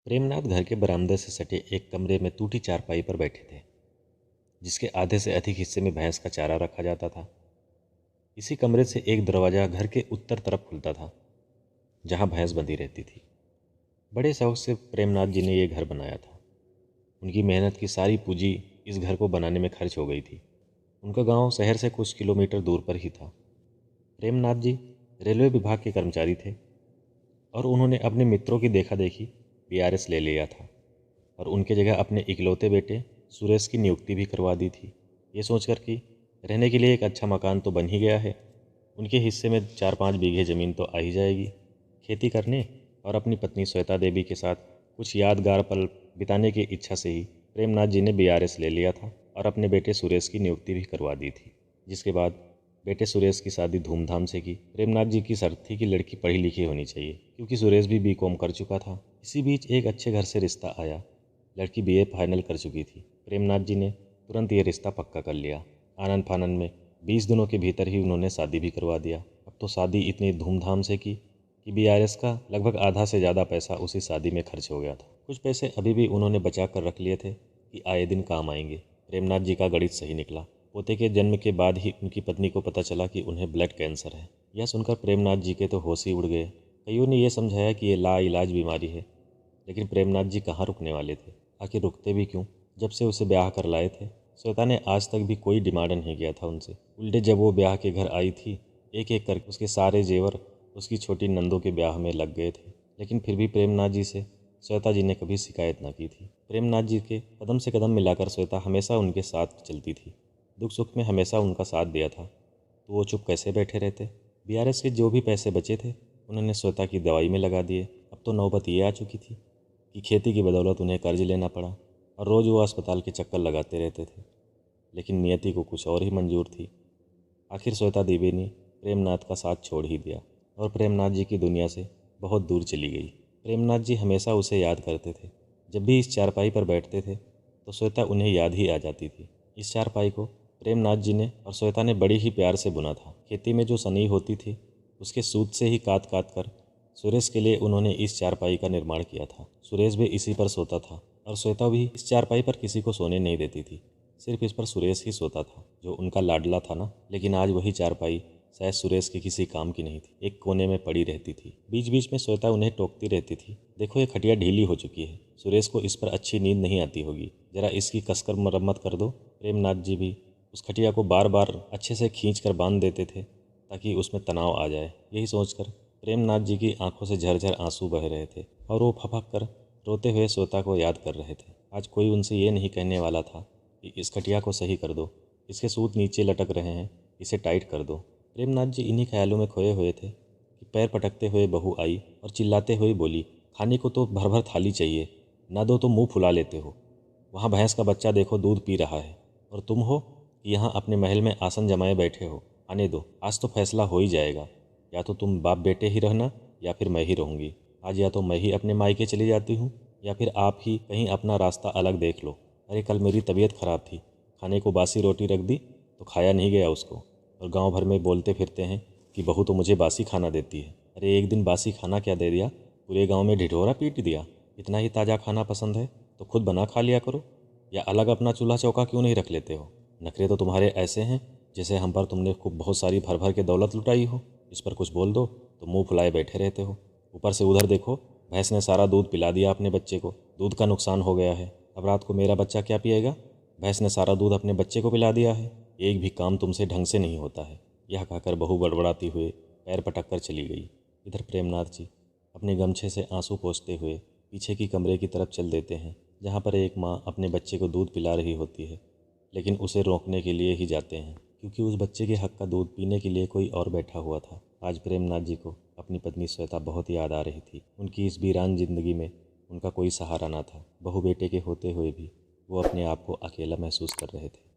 प्रेमनाथ घर के बरामदे से सटे एक कमरे में टूटी चारपाई पर बैठे थे, जिसके आधे से अधिक हिस्से में भैंस का चारा रखा जाता था। इसी कमरे से एक दरवाज़ा घर के उत्तर तरफ खुलता था, जहाँ भैंस बंधी रहती थी। बड़े शौक से प्रेमनाथ जी ने यह घर बनाया था। उनकी मेहनत की सारी पूंजी इस घर को बनाने में खर्च हो गई थी। उनका गांव शहर से कुछ किलोमीटर दूर पर ही था। प्रेमनाथ जी रेलवे विभाग के कर्मचारी थे और उन्होंने अपने मित्रों की देखा देखी बीआरएस ले लिया था और उनके जगह अपने इकलौते बेटे सुरेश की नियुक्ति भी करवा दी थी, ये सोचकर कि रहने के लिए एक अच्छा मकान तो बन ही गया है, उनके हिस्से में 4-5 बीघे ज़मीन तो आ ही जाएगी। खेती करने और अपनी पत्नी श्वेता देवी के साथ कुछ यादगार पल बिताने की इच्छा से ही प्रेमनाथ जी ने बीआरएस ले लिया था और अपने बेटे सुरेश की नियुक्ति भी करवा दी थी। जिसके बाद बेटे सुरेश की शादी धूमधाम से की। प्रेमनाथ जी की शर्त थी कि लड़की पढ़ी लिखी होनी चाहिए, क्योंकि सुरेश भी बीकॉम कर चुका था। इसी बीच एक अच्छे घर से रिश्ता आया। लड़की बीए फाइनल कर चुकी थी। प्रेमनाथ जी ने तुरंत ये रिश्ता पक्का कर लिया। आनंद फानन में 20 दिनों के भीतर ही उन्होंने शादी भी करवा दिया। अब तो शादी इतनी धूमधाम से की कि बीआरएस का लगभग आधा से ज़्यादा पैसा उसी शादी में खर्च हो गया था। कुछ पैसे अभी भी उन्होंने बचा कर रख लिए थे कि आए दिन काम आएंगे। प्रेमनाथ जी का गणित सही निकला। पोते के जन्म के बाद ही उनकी पत्नी को पता चला कि उन्हें ब्लड कैंसर है। यह सुनकर प्रेमनाथ जी के तो होश ही उड़ गए। कईयों ने यह समझाया कि यह लाइलाज बीमारी है, लेकिन प्रेमनाथ जी कहाँ रुकने वाले थे। आखिर रुकते भी क्यों। जब से उसे ब्याह कर लाए थे, श्वेता ने आज तक भी कोई डिमांड नहीं किया था उनसे। उल्टे जब वो ब्याह के घर आई थी, एक एक करके उसके सारे जेवर उसकी छोटी नंदों के ब्याह में लग गए थे, लेकिन फिर भी प्रेमनाथ जी से श्वेता जी ने कभी शिकायत न की थी। प्रेमनाथ जी के कदम से कदम मिलाकर श्वेता हमेशा उनके साथ चलती थी। दुख सुख में हमेशा उनका साथ दिया था, तो वो चुप कैसे बैठे रहते। बीआरएस के जो भी पैसे बचे थे उन्होंने श्वेता की दवाई में लगा दिए। अब तो नौबत ये आ चुकी थी कि खेती की बदौलत उन्हें कर्ज लेना पड़ा और रोज़ वो अस्पताल के चक्कर लगाते रहते थे। लेकिन नियति को कुछ और ही मंजूर थी। आखिर श्वेता देवी ने प्रेमनाथ का साथ छोड़ ही दिया और प्रेमनाथ जी की दुनिया से बहुत दूर चली गई। प्रेमनाथ जी हमेशा उसे याद करते थे। जब भी इस चारपाई पर बैठते थे तो श्वेता उन्हें याद ही आ जाती थी। इस चारपाई को प्रेमनाथ जी ने और श्वेता ने बड़ी ही प्यार से बुना था। खेती में जो सनी होती थी उसके सूत से ही काट काट कर सुरेश के लिए उन्होंने इस चारपाई का निर्माण किया था। सुरेश भी इसी पर सोता था और श्वेता भी इस चारपाई पर किसी को सोने नहीं देती थी। सिर्फ इस पर सुरेश ही सोता था, जो उनका लाडला था ना। लेकिन आज वही चारपाई शायद सुरेश के किसी काम की नहीं थी, एक कोने में पड़ी रहती थी। बीच बीच में श्वेता उन्हें टोकती रहती थी, देखो ये खटिया ढीली हो चुकी है, सुरेश को इस पर अच्छी नींद नहीं आती होगी, जरा इसकी कसकर मरम्मत कर दो। प्रेमनाथ जी भी उस खटिया को बार बार अच्छे से खींच कर बांध देते थे ताकि उसमें तनाव आ जाए। यही सोचकर प्रेमनाथ जी की आंखों से झरझर आंसू बह रहे थे और वो फपक कर रोते हुए श्वेता को याद कर रहे थे। आज कोई उनसे ये नहीं कहने वाला था कि इस खटिया को सही कर दो, इसके सूत नीचे लटक रहे हैं, इसे टाइट कर दो। प्रेमनाथ जी इन्हीं ख्यालों में खोए हुए थे कि पैर पटकते हुए बहू आई और चिल्लाते हुए बोली, खाने को तो भर भर थाली चाहिए, ना दो तो मुंह फुला लेते हो। वहाँ भैंस का बच्चा देखो दूध पी रहा है और तुम हो कि यहाँ अपने महल में आसन जमाए बैठे हो। आने दो, आज तो फैसला हो ही जाएगा। या तो तुम बाप बेटे ही रहना या फिर मैं ही रहूँगी। आज या तो मैं ही अपने मायके चली जाती हूँ या फिर आप ही कहीं अपना रास्ता अलग देख लो। अरे कल मेरी तबीयत ख़राब थी, खाने को बासी रोटी रख दी तो खाया नहीं गया उसको, और गांव भर में बोलते फिरते हैं कि बहू तो मुझे बासी खाना देती है। अरे एक दिन बासी खाना क्या दे दिया, पूरे गांव में ढिढोरा पीट दिया। इतना ही ताज़ा खाना पसंद है तो खुद बना खा लिया करो, या अलग अपना चूल्हा चौका क्यों नहीं रख लेते हो। नखरे तो तुम्हारे ऐसे हैं जैसे हम पर तुमने खूब बहुत सारी भर भर के दौलत लुटाई हो। इस पर कुछ बोल दो तो मुंह फुलाए बैठे रहते हो। ऊपर से उधर देखो, भैंस ने सारा दूध पिला दिया अपने बच्चे को, दूध का नुकसान हो गया है। अब रात को मेरा बच्चा क्या पिएगा, भैंस ने सारा दूध अपने बच्चे को पिला दिया है। एक भी काम तुमसे ढंग से नहीं होता है। यह कहकर बहू बड़बड़ाती हुए पैर पटक कर चली गई। इधर प्रेमनाथ जी अपने गमछे से आंसू पोंछते हुए पीछे की कमरे की तरफ चल देते हैं, जहाँ पर एक माँ अपने बच्चे को दूध पिला रही होती है, लेकिन उसे रोकने के लिए ही जाते हैं, क्योंकि उस बच्चे के हक का दूध पीने के लिए कोई और बैठा हुआ था। आज प्रेमनाथ जी को अपनी पत्नी श्वेता बहुत याद आ रही थी। उनकी इस वीरान जिंदगी में उनका कोई सहारा ना था। बहू बेटे के होते हुए भी वो अपने आप को अकेला महसूस कर रहे थे।